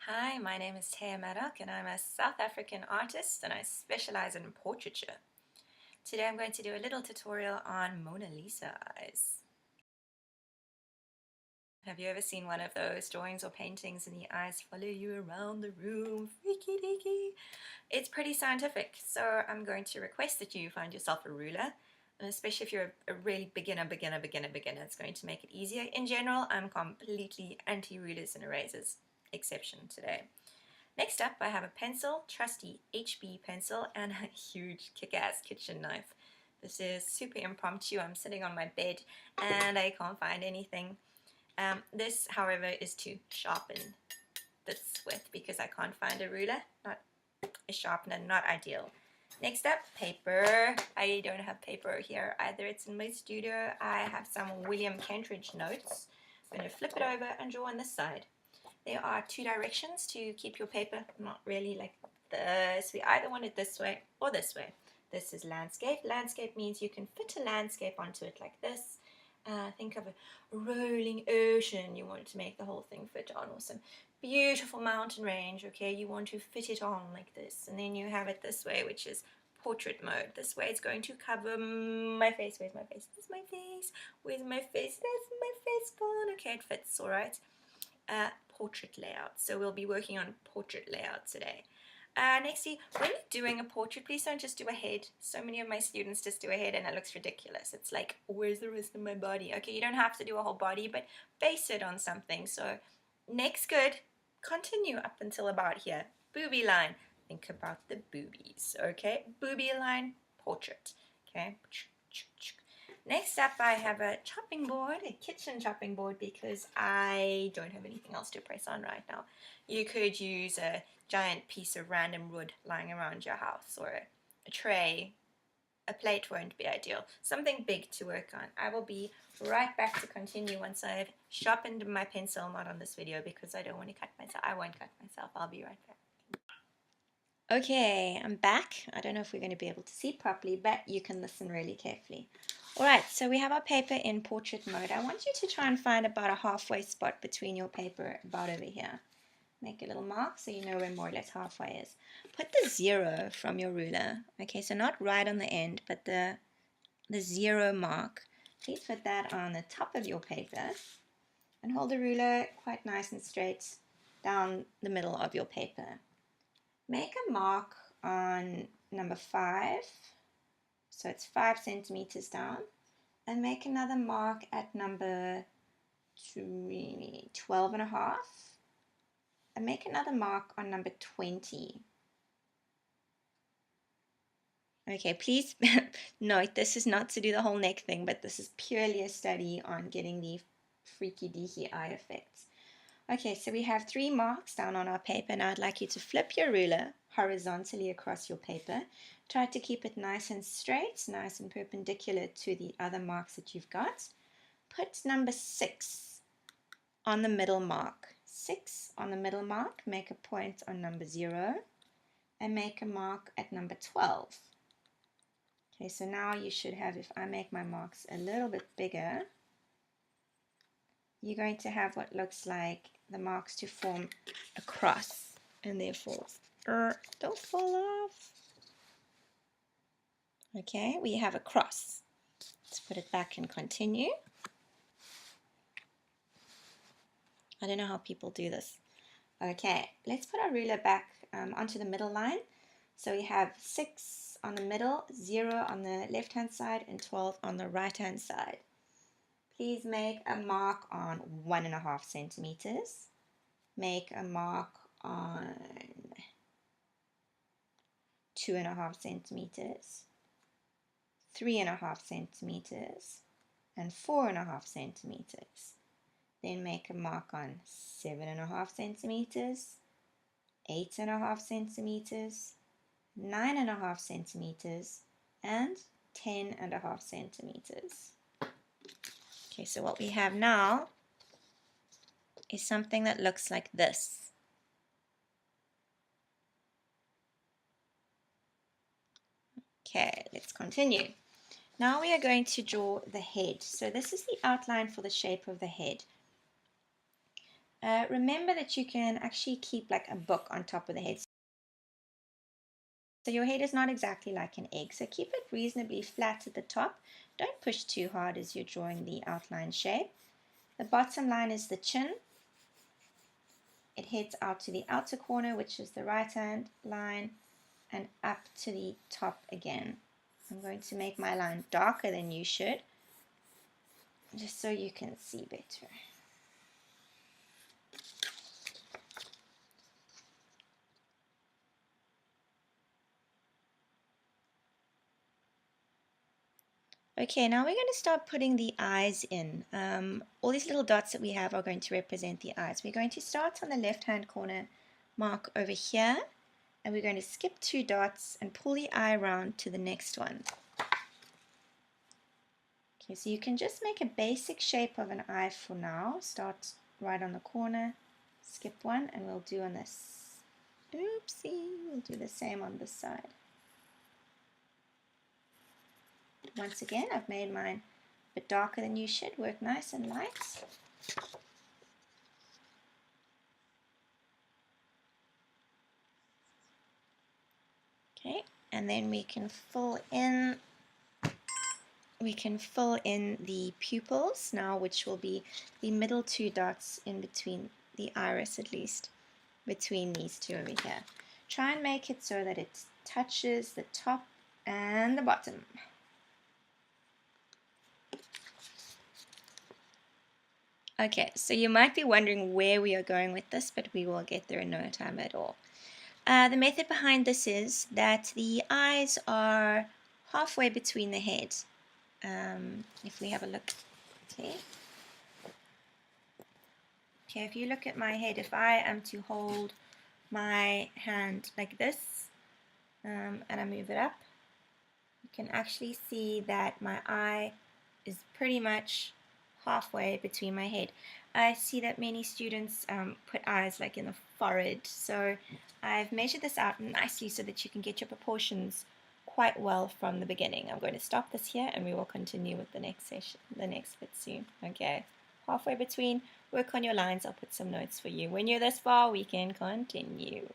Hi, my name is Taya Maddock and I'm a South African artist and I specialize in portraiture. Today I'm going to do a little tutorial on Mona Lisa eyes. Have you ever seen one of those drawings or paintings and the eyes follow you around the room? Freaky deaky! It's pretty scientific, so I'm going to request that you find yourself a ruler, and especially if you're a really beginner, it's going to make it easier. In general, I'm completely anti-rulers and erasers, exception today. Next up, I have a pencil, trusty HB pencil, and a huge kick-ass kitchen knife. This is super impromptu. I'm sitting on my bed and I can't find anything. This, however, is to sharpen this with because I can't find a ruler, not a sharpener, not ideal. Next up, paper. I don't have paper here either. It's in my studio. I have some William Kentridge notes. I'm going to flip it over and draw on this side. There are two directions to keep your paper, not really like this. We either want it this way or this way. This is landscape. Landscape means you can fit a landscape onto it like this. Think of a rolling ocean. You want to make the whole thing fit on, or some beautiful mountain range. Okay, you want to fit it on like this. And then you have it this way, which is portrait mode. This way it's going to cover my face. Where's my face? There's my face. Where's my face? There's my face gone. Okay, it fits, all right. Portrait layout. So we'll be working on portrait layout today. Nextly, when you're doing a portrait, please don't just do a head. So many of my students just do a head and it looks ridiculous. It's like, where's the rest of my body? Okay, you don't have to do a whole body, but base it on something. So neck's good. Continue up until about here. Boobie line. Think about the boobies. Okay, boobie line, portrait. Okay. Next up, I have a chopping board, a kitchen chopping board, because I don't have anything else to press on right now. You could use a giant piece of random wood lying around your house, or a tray. A plate won't be ideal. Something big to work on. I will be right back to continue once I've sharpened my pencil, not on this video because I don't want to cut myself. I won't cut myself. I'll be right back. Okay, I'm back. I don't know if we're going to be able to see properly, but you can listen really carefully. Alright, so we have our paper in portrait mode. I want you to try and find about a halfway spot between your paper, about over here. Make a little mark so you know where more or less halfway is. Put the 0 from your ruler. Okay, so not right on the end, but the 0 mark. Please put that on the top of your paper and hold the ruler quite nice and straight down the middle of your paper. Make a mark on number 5, so it's 5 centimeters down, and make another mark at number 12 and a half, and make another mark on number 20. Okay, please note this is not to do the whole neck thing, but this is purely a study on getting the freaky deaky eye effects. Okay, so we have 3 marks down on our paper. Now I'd like you to flip your ruler horizontally across your paper. Try to keep it nice and straight, nice and perpendicular to the other marks that you've got. Put number 6 on the middle mark. 6 on the middle mark. Make a point on number 0 and make a mark at number 12. Okay, so now you should have, if I make my marks a little bit bigger, you're going to have what looks like the marks to form a cross, and therefore don't fall off. Okay, we have a cross. Let's put it back and continue. I don't know how people do this. Okay, let's put our ruler back onto the middle line. So we have 6 on the middle, 0 on the left hand side, and 12 on the right hand side. Please make a mark on 1.5 centimeters. Make a mark on 2.5 centimeters, 3.5 centimeters, and 4.5 centimeters. Then make a mark on 7.5 centimeters, 8.5 centimeters, 9.5 centimeters, and 10.5 centimeters. Okay, so what we have now is something that looks like this. Okay, let's continue. Now we are going to draw the head. So this is the outline for the shape of the head. Remember that you can actually keep like a book on top of the head. So your head is not exactly like an egg, so keep it reasonably flat at the top. Don't push too hard as you're drawing the outline shape. The bottom line is the chin. It heads out to the outer corner, which is the right hand line, and up to the top again. I'm going to make my line darker than you should, just so you can see better. Okay, now we're going to start putting the eyes in. All these little dots that we have are going to represent the eyes. We're going to start on the left-hand corner, mark over here, and we're going to skip 2 dots and pull the eye around to the next one. Okay, so you can just make a basic shape of an eye for now. Start right on the corner, skip 1, and we'll do on this. Oopsie, we'll do the same on this side. Once again, I've made mine a bit darker than you should. Work nice and light. Okay, and then we can fill in the pupils now, which will be the middle 2 dots in between the iris, at least between these 2 over here. Try and make it so that it touches the top and the bottom. Okay, so you might be wondering where we are going with this, but we will get there in no time at all. The method behind this is that the eyes are halfway between the head. If we have a look, okay, if you look at my head, if I am to hold my hand like this, and I move it up, you can actually see that my eye is pretty much halfway between my head. I see that many students put eyes like in the forehead, so I've measured this out nicely so that you can get your proportions quite well from the beginning. I'm going to stop this here and we will continue with the next session, the next bit soon. Okay, halfway between, work on your lines. I'll put some notes for you. When you're this far, we can continue.